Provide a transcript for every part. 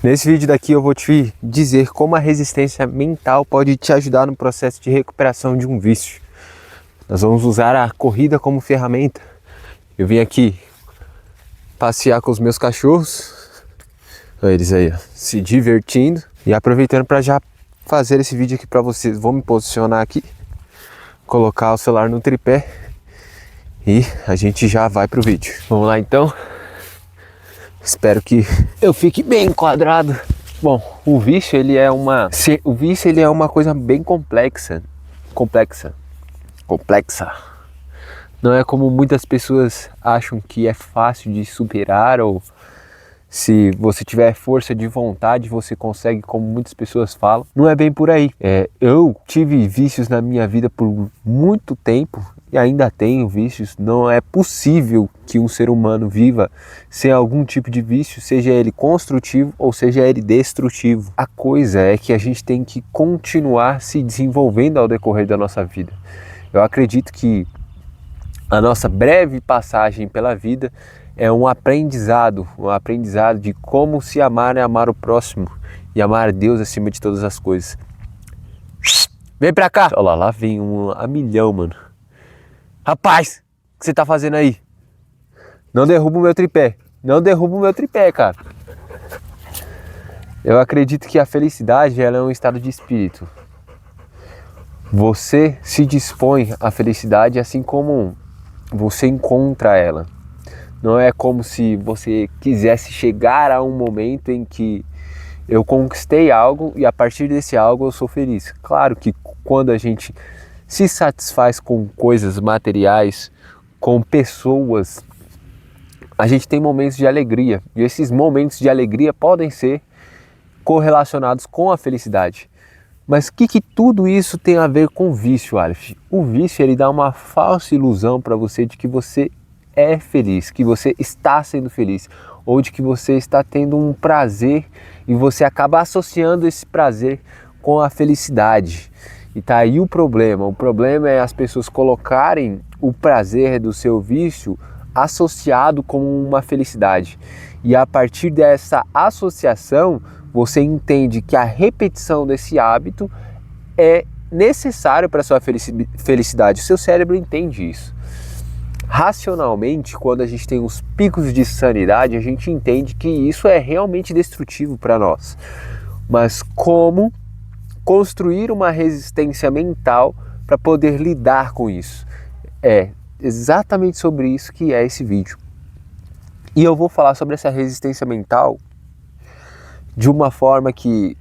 Nesse vídeo daqui eu vou te dizer como a resistência mental pode te ajudar no processo de recuperação de um vício. Nós vamos usar a corrida como ferramenta. Eu vim aqui passear com os meus cachorros, eles aí ó, se divertindo e aproveitando para já fazer esse vídeo aqui para vocês. Vou me posicionar aqui, colocar o celular no tripé e a gente já vai pro vídeo. Vamos lá então. Espero que eu fique bem enquadrado. Bom, o vício ele é uma coisa bem complexa. Não é como muitas pessoas acham que é fácil de superar, ou se você tiver força de vontade você consegue, como muitas pessoas falam. Não é bem por aí. Eu tive vícios na minha vida por muito tempo e ainda tenho vícios. Não é possível que um ser humano viva sem algum tipo de vício, seja ele construtivo ou seja ele destrutivo. A coisa é que a gente tem que continuar se desenvolvendo ao decorrer da nossa vida. Eu acredito que a nossa breve passagem pela vida é um aprendizado de como se amar e amar o próximo e amar Deus acima de todas as coisas. Vem pra cá! Olha lá vem a milhão, mano. Rapaz, o que você tá fazendo aí? Não derruba o meu tripé. Não derruba o meu tripé, cara. Eu acredito que a felicidade ela é um estado de espírito. Você se dispõe à felicidade assim como você encontra ela. Não é como se você quisesse chegar a um momento em que eu conquistei algo e a partir desse algo eu sou feliz. Claro que quando a gente se satisfaz com coisas materiais, com pessoas, a gente tem momentos de alegria. E esses momentos de alegria podem ser correlacionados com a felicidade. Mas o que tudo isso tem a ver com o vício, Aleph? O vício ele dá uma falsa ilusão para você de que você é feliz, que você está sendo feliz, ou de que você está tendo um prazer e você acaba associando esse prazer com a felicidade. E tá aí o problema. O problema é as pessoas colocarem o prazer do seu vício associado com uma felicidade. E a partir dessa associação, você entende que a repetição desse hábito é necessário para a sua felicidade. O seu cérebro entende isso. Racionalmente, quando a gente tem uns picos de sanidade, a gente entende que isso é realmente destrutivo para nós. Mas como construir uma resistência mental para poder lidar com isso? É exatamente sobre isso que é esse vídeo. E eu vou falar sobre essa resistência mental de uma forma que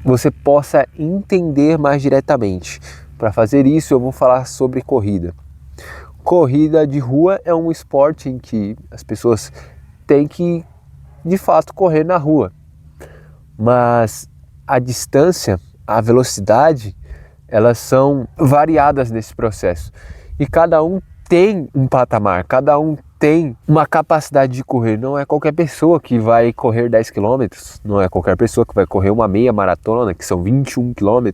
você possa entender mais diretamente. Para fazer isso, eu vou falar sobre corrida. Corrida de rua é um esporte em que as pessoas têm que, de fato, correr na rua. Mas a distância, a velocidade, elas são variadas nesse processo. E cada um tem um patamar, cada um tem uma capacidade de correr. Não é qualquer pessoa que vai correr 10 km, não é qualquer pessoa que vai correr uma meia maratona, que são 21 km.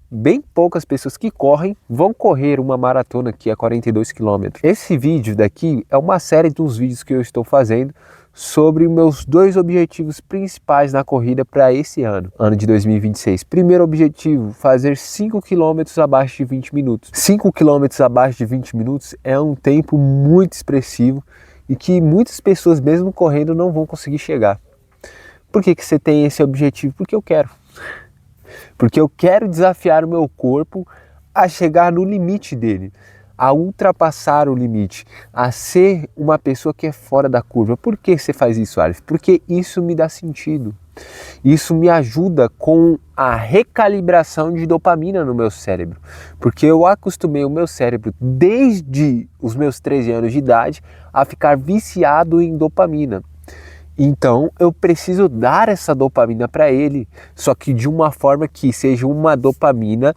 Bem poucas pessoas que correm vão correr uma maratona que é 42 km. Esse vídeo daqui é uma série dos vídeos que eu estou fazendo sobre meus dois objetivos principais na corrida para esse ano de 2026. Primeiro objetivo, fazer 5 km abaixo de 20 minutos. 5 km abaixo de 20 minutos é um tempo muito expressivo e que muitas pessoas, mesmo correndo, não vão conseguir chegar. Por que você tem esse objetivo? Porque eu quero. Porque eu quero desafiar o meu corpo a chegar no limite dele, a ultrapassar o limite, a ser uma pessoa que é fora da curva. Por que você faz isso, Aleph? Porque isso me dá sentido. Isso me ajuda com a recalibração de dopamina no meu cérebro. Porque eu acostumei o meu cérebro, desde os meus 13 anos de idade, a ficar viciado em dopamina. Então eu preciso dar essa dopamina para ele, só que de uma forma que seja uma dopamina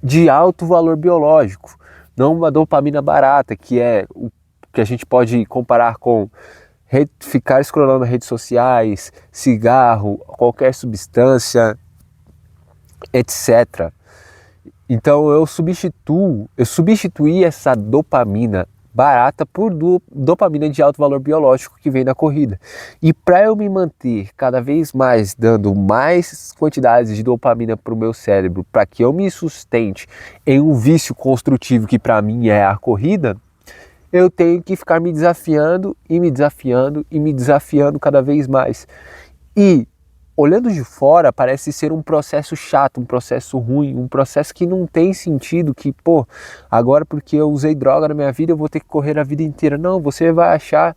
de alto valor biológico. Não uma dopamina barata, que é o que a gente pode comparar com ficar scrollando redes sociais, cigarro, qualquer substância, etc. Então eu substituí essa dopamina barata por dopamina de alto valor biológico que vem da corrida. E para eu me manter cada vez mais dando mais quantidades de dopamina para o meu cérebro, para que eu me sustente em um vício construtivo que para mim é a corrida, eu tenho que ficar me desafiando e me desafiando e me desafiando cada vez mais. E olhando de fora, parece ser um processo chato, um processo ruim, um processo que não tem sentido, que, pô, agora porque eu usei droga na minha vida, eu vou ter que correr a vida inteira. Não, você vai achar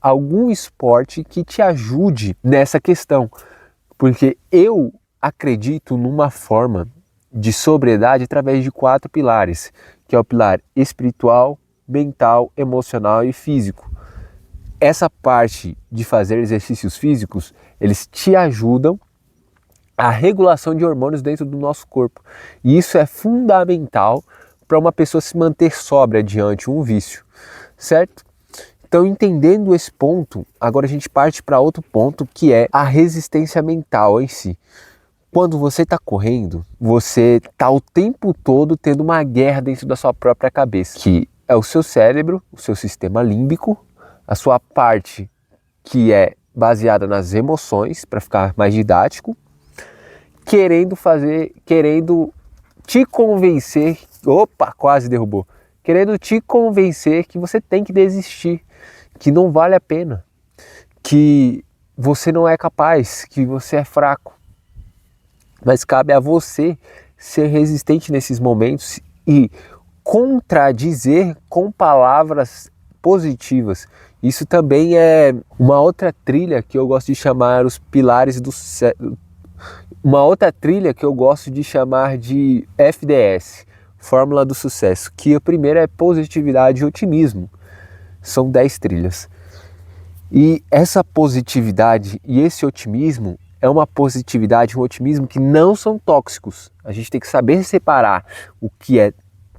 algum esporte que te ajude nessa questão. Porque eu acredito numa forma de sobriedade através de 4 pilares, que é o pilar espiritual, mental, emocional e físico. Essa parte de fazer exercícios físicos, eles te ajudam a regulação de hormônios dentro do nosso corpo. E isso é fundamental para uma pessoa se manter sóbria diante de um vício, certo? Então, entendendo esse ponto, agora a gente parte para outro ponto, que é a resistência mental em si. Quando você está correndo, você está o tempo todo tendo uma guerra dentro da sua própria cabeça, que é o seu cérebro, o seu sistema límbico, a sua parte que é baseada nas emoções, para ficar mais didático, querendo te convencer, quase derrubou, querendo te convencer que você tem que desistir, que não vale a pena, que você não é capaz, que você é fraco. Mas cabe a você ser resistente nesses momentos e contradizer com palavras positivas. Isso também é uma outra trilha que eu gosto de chamar os pilares do sucesso. Uma outra trilha que eu gosto de chamar de FDS, Fórmula do Sucesso, que a primeira é positividade e otimismo. São 10 trilhas. E essa positividade e esse otimismo é uma positividade e um otimismo que não são tóxicos. A gente tem que saber separar o que é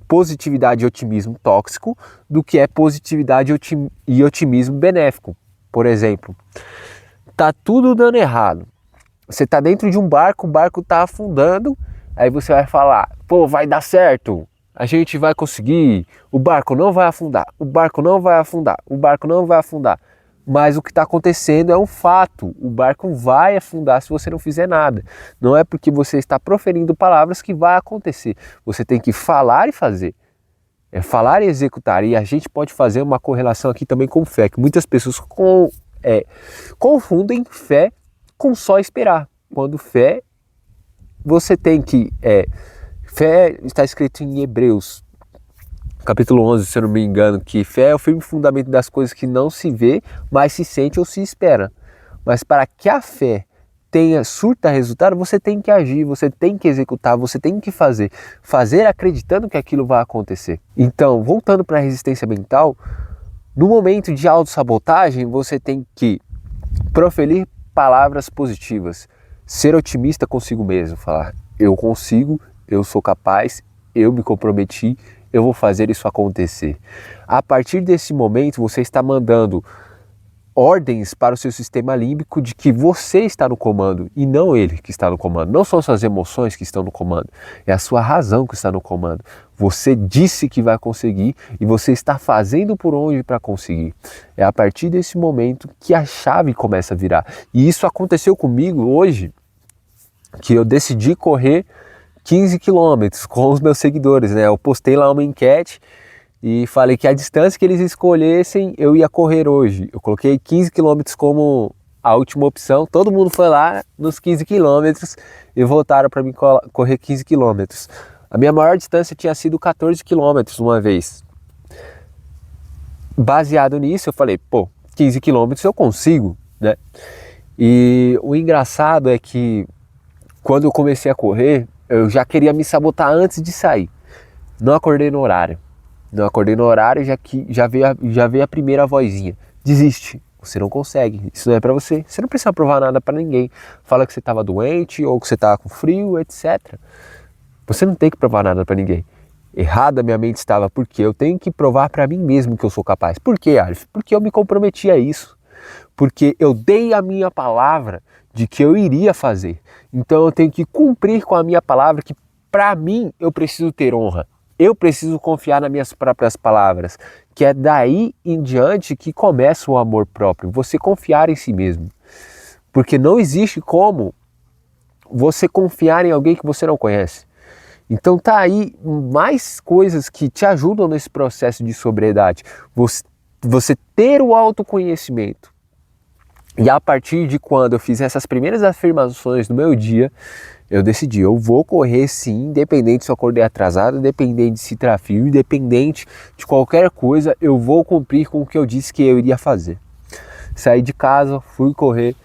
positividade e otimismo tóxico do que é positividade e otimismo benéfico. Por exemplo, tá tudo dando errado. Você tá dentro de um barco, o barco tá afundando, aí você vai falar, pô, vai dar certo, a gente vai conseguir, o barco não vai afundar, o barco não vai afundar, o barco não vai afundar. Mas o que está acontecendo é um fato, o barco vai afundar se você não fizer nada. Não é porque você está proferindo palavras que vai acontecer. Você tem que falar e fazer. É falar e executar. E a gente pode fazer uma correlação aqui também com fé, que muitas pessoas confundem fé com só esperar. Quando fé, você tem que... fé está escrito em Hebreus, capítulo 11, se eu não me engano, que fé é o firme fundamento das coisas que não se vê, mas se sente ou se espera. Mas para que a fé surta resultado, você tem que agir, você tem que executar, você tem que fazer. Fazer acreditando que aquilo vai acontecer. Então, voltando para a resistência mental, no momento de autossabotagem, você tem que proferir palavras positivas, ser otimista consigo mesmo, falar, eu consigo, eu sou capaz, eu me comprometi, eu vou fazer isso acontecer. A partir desse momento, você está mandando ordens para o seu sistema límbico de que você está no comando e não ele que está no comando. Não são suas emoções que estão no comando, é a sua razão que está no comando. Você disse que vai conseguir e você está fazendo por onde para conseguir. É a partir desse momento que a chave começa a virar. E isso aconteceu comigo hoje, que eu decidi correr 15 quilômetros com os meus seguidores, né? Eu postei lá uma enquete e falei que a distância que eles escolhessem eu ia correr hoje. Eu coloquei 15 quilômetros como a última opção. Todo mundo foi lá nos 15 quilômetros e votaram para mim correr 15 quilômetros. A minha maior distância tinha sido 14 quilômetros uma vez. Baseado nisso, eu falei, 15 quilômetros eu consigo, né? E o engraçado é que quando eu comecei a correr, eu já queria me sabotar antes de sair. Não acordei no horário. Já veio a primeira vozinha. Desiste, você não consegue, isso não é pra você. Você não precisa provar nada pra ninguém. Fala que você estava doente ou que você estava com frio, etc. Você não tem que provar nada pra ninguém. Errada minha mente estava, porque eu tenho que provar pra mim mesmo que eu sou capaz. Por quê, Arif? Porque eu me comprometi a isso. Porque eu dei a minha palavra de que eu iria fazer. Então eu tenho que cumprir com a minha palavra, que para mim eu preciso ter honra. Eu preciso confiar nas minhas próprias palavras, que é daí em diante que começa o amor próprio, você confiar em si mesmo. Porque não existe como você confiar em alguém que você não conhece. Então tá aí mais coisas que te ajudam nesse processo de sobriedade. Você ter o autoconhecimento. E a partir de quando eu fiz essas primeiras afirmações no meu dia, eu decidi, eu vou correr sim, independente se eu acordei atrasado, independente se tá frio, independente de qualquer coisa, eu vou cumprir com o que eu disse que eu iria fazer. Saí de casa, fui correr,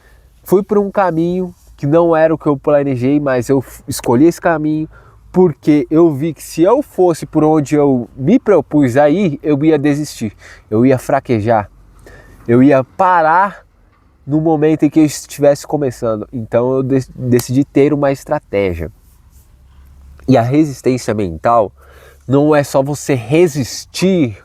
fui por um caminho que não era o que eu planejei, mas eu escolhi esse caminho porque eu vi que se eu fosse por onde eu me propus a ir, eu ia desistir, eu ia fraquejar, eu ia parar no momento em que eu estivesse começando. Então eu decidi ter uma estratégia. E a resistência mental não é só você resistir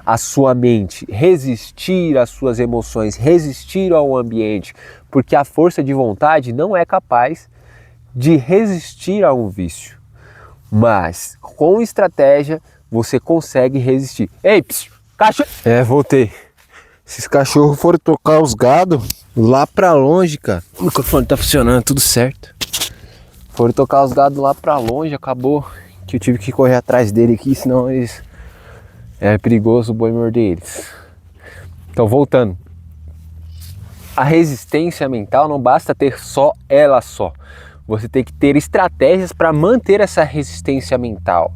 à sua mente, resistir às suas emoções, resistir ao ambiente, porque a força de vontade não é capaz de resistir a um vício. Mas com estratégia você consegue resistir. Ei, cachorro! Voltei. Esses cachorros foram tocar os gados lá pra longe, cara. O microfone tá funcionando, tudo certo. Foram tocar os gados lá pra longe, acabou que eu tive que correr atrás dele aqui, senão eles... é perigoso o boi morder eles. Então, voltando. A resistência mental não basta ter só ela só. Você tem que ter estratégias para manter essa resistência mental.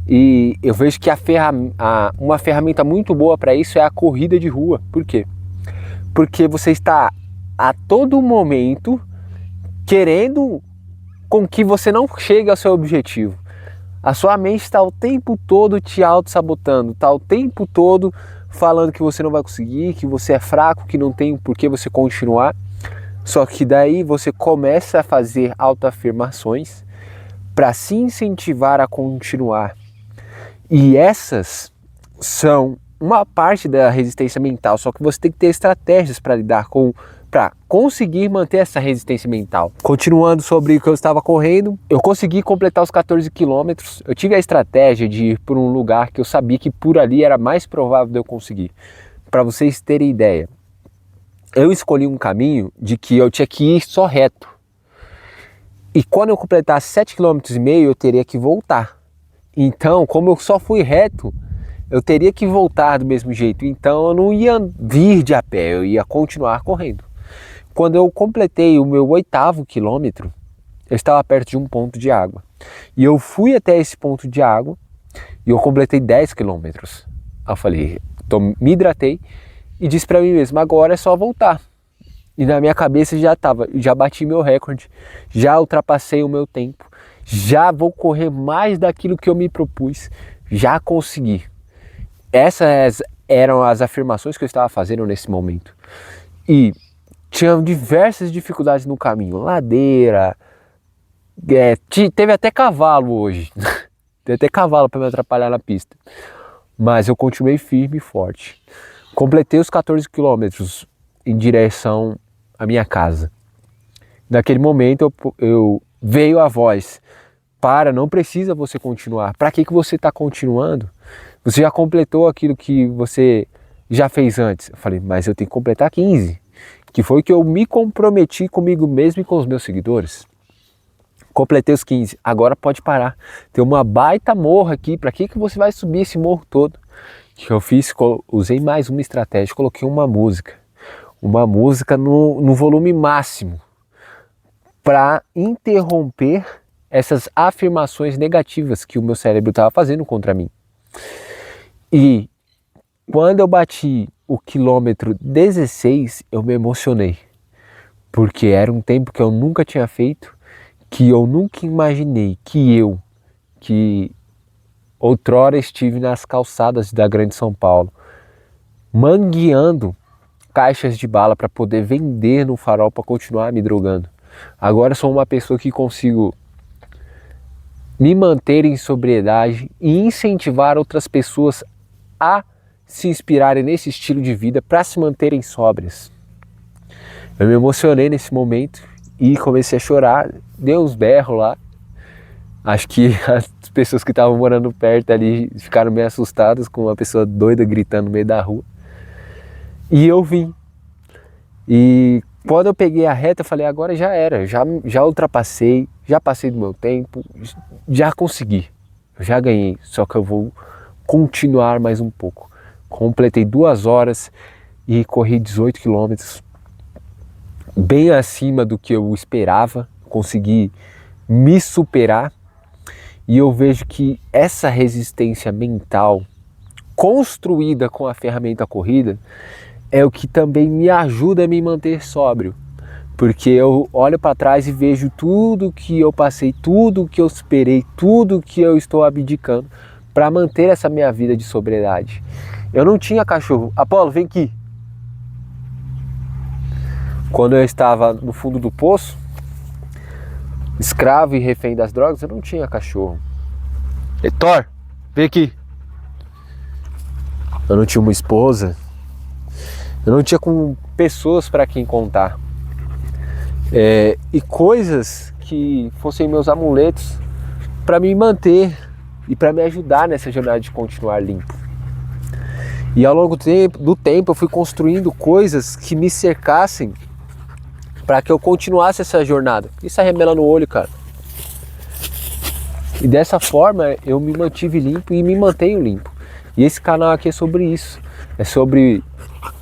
E eu vejo que uma ferramenta muito boa para isso é a corrida de rua. Por quê? Porque você está a todo momento querendo com que você não chegue ao seu objetivo. A sua mente está o tempo todo te auto-sabotando, está o tempo todo falando que você não vai conseguir, que você é fraco, que não tem por que você continuar. Só que daí você começa a fazer autoafirmações para se incentivar a continuar. E essas são uma parte da resistência mental, só que você tem que ter estratégias para lidar com, para conseguir manter essa resistência mental. Continuando sobre o que eu estava correndo, eu consegui completar os 14 quilômetros. Eu tive a estratégia de ir por um lugar que eu sabia que por ali era mais provável de eu conseguir. Para vocês terem ideia, eu escolhi um caminho de que eu tinha que ir só reto. E quando eu completasse 7,5 km, eu teria que voltar. Então, como eu só fui reto, eu teria que voltar do mesmo jeito. Então, eu não ia vir de a pé, eu ia continuar correndo. Quando eu completei o meu 8º quilômetro, eu estava perto de um ponto de água. E eu fui até esse ponto de água e eu completei 10 quilômetros. Eu falei, me hidratei e disse para mim mesmo, agora é só voltar. E na minha cabeça já bati meu recorde, já ultrapassei o meu tempo, já vou correr mais daquilo que eu me propus, já consegui. Essas eram as afirmações que eu estava fazendo nesse momento. E tinha diversas dificuldades no caminho, ladeira, teve até cavalo hoje, teve até cavalo para me atrapalhar na pista. Mas eu continuei firme e forte. Completei os 14 quilômetros em direção à minha casa. Naquele momento eu veio a voz, não precisa você continuar. Para que você está continuando? Você já completou aquilo que você já fez antes. Eu falei, mas eu tenho que completar 15, que foi que eu me comprometi comigo mesmo e com os meus seguidores. Completei os 15, agora pode parar. Tem uma baita morro aqui, para que você vai subir esse morro todo? O que eu fiz? Usei mais uma estratégia, coloquei uma música no volume máximo, para interromper essas afirmações negativas que o meu cérebro estava fazendo contra mim. E quando eu bati o quilômetro 16, eu me emocionei, porque era um tempo que eu nunca tinha feito, que eu nunca imaginei que outrora estive nas calçadas da Grande São Paulo, mangueando caixas de bala para poder vender no farol para continuar me drogando. Agora sou uma pessoa que consigo me manter em sobriedade e incentivar outras pessoas a se inspirarem nesse estilo de vida para se manterem sóbrias. Eu me emocionei nesse momento e comecei a chorar, dei uns berros lá. Acho que as pessoas que estavam morando perto ali ficaram meio assustadas com uma pessoa doida gritando no meio da rua. E eu vim. E quando eu peguei a reta, eu falei, agora já era, já ultrapassei, já passei do meu tempo, já consegui, já ganhei, só que eu vou continuar mais um pouco. Completei 2 horas e corri 18 quilômetros, bem acima do que eu esperava, consegui me superar. E eu vejo que essa resistência mental construída com a ferramenta corrida é o que também me ajuda a me manter sóbrio, porque eu olho para trás e vejo tudo que eu passei, tudo que eu esperei, tudo que eu estou abdicando para manter essa minha vida de sobriedade. Eu não tinha cachorro. Apolo, vem aqui. Quando eu estava no fundo do poço, escravo e refém das drogas, eu não tinha cachorro. Thor, vem aqui. Eu não tinha uma esposa. Eu não tinha com pessoas para quem contar. E coisas que fossem meus amuletos para me manter e para me ajudar nessa jornada de continuar limpo. E ao longo do tempo eu fui construindo coisas que me cercassem para que eu continuasse essa jornada. Isso é remela no olho, cara. E dessa forma eu me mantive limpo e me mantenho limpo. E esse canal aqui é sobre isso. É sobre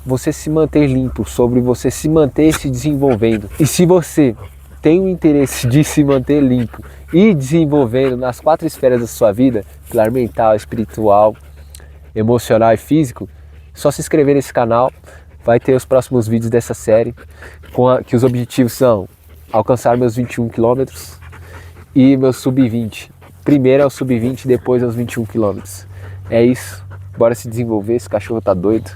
você se manter limpo, sobre você se manter se desenvolvendo. E se você tem o interesse de se manter limpo e desenvolvendo nas 4 esferas da sua vida, pilar mental, espiritual, emocional e físico, só se inscrever nesse canal. Vai ter os próximos vídeos dessa série, que os objetivos são alcançar meus 21 quilômetros e meus sub-20. Primeiro é o sub-20, depois é os 21 quilômetros. É isso, bora se desenvolver, esse cachorro tá doido.